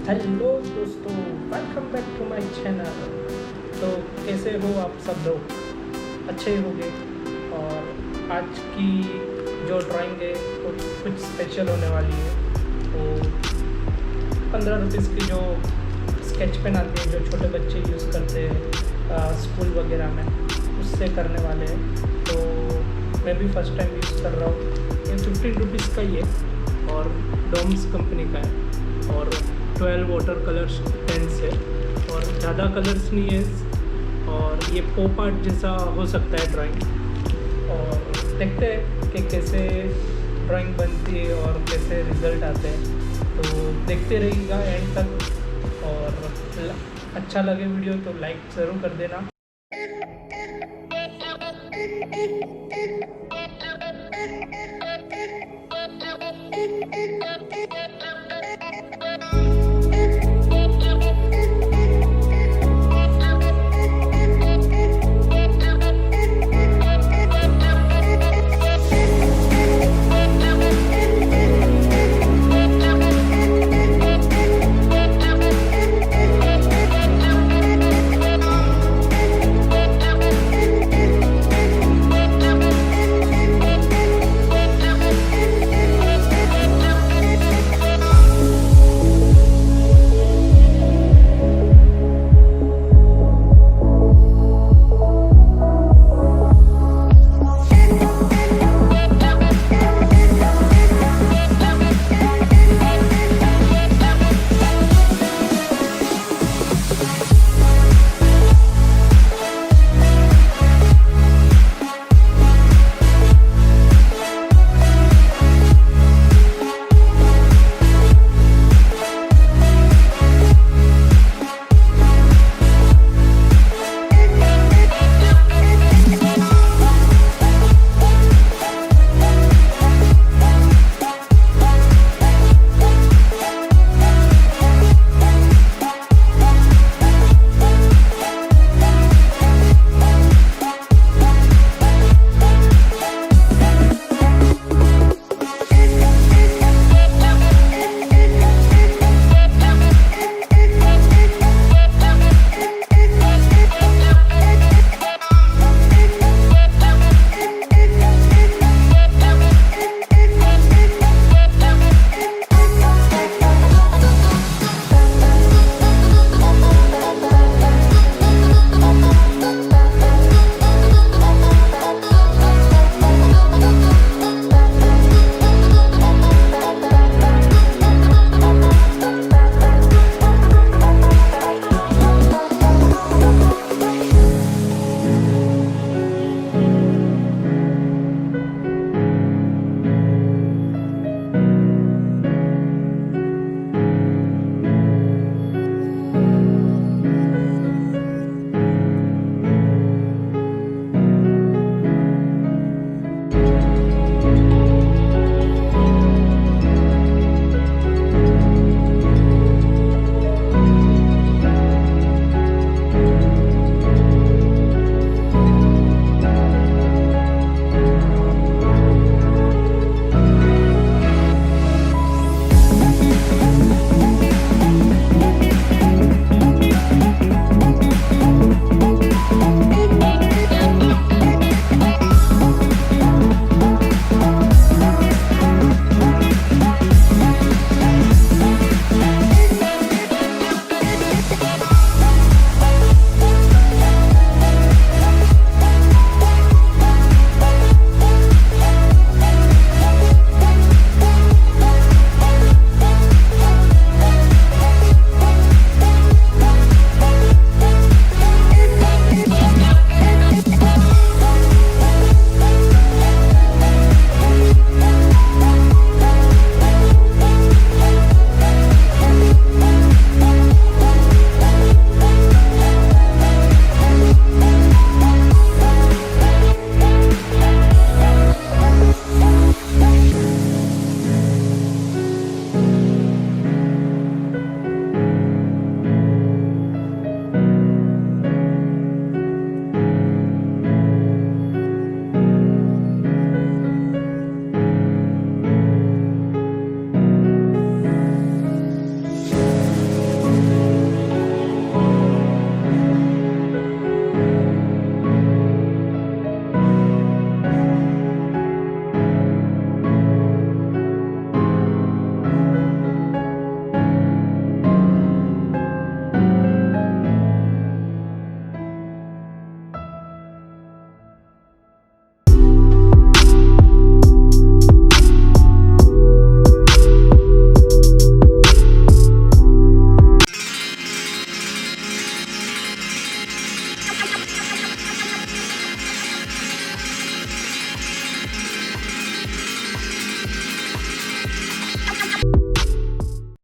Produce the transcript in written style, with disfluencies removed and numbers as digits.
Hello दोस्तों, welcome back to my channel. तो कैसे हो आप सब लोग? अच्छे ही होंगे। और आज की जो ड्राइंग है तो कुछ स्पेशल होने वाली है। तो 15 रुपीज़ की जो स्केच पेन आती है, जो छोटे बच्चे यूज़ करते हैं स्कूल वगैरह में, उससे करने वाले हैं। तो मैं भी फर्स्ट टाइम यूज़ कर रहा हूँ। ये 15 रुपीज़ का ही है और डोम्स कंपनी का है और 12 वाटर कलर्स पेन्स है और ज़्यादा कलर्स नहीं है और ये पॉप आर्ट जैसा हो सकता है ड्राइंग। और देखते हैं कि कैसे ड्राइंग बनती है और कैसे रिज़ल्ट आते हैं। तो देखते रहिएगा एंड तक और अच्छा लगे वीडियो तो लाइक ज़रूर कर देना।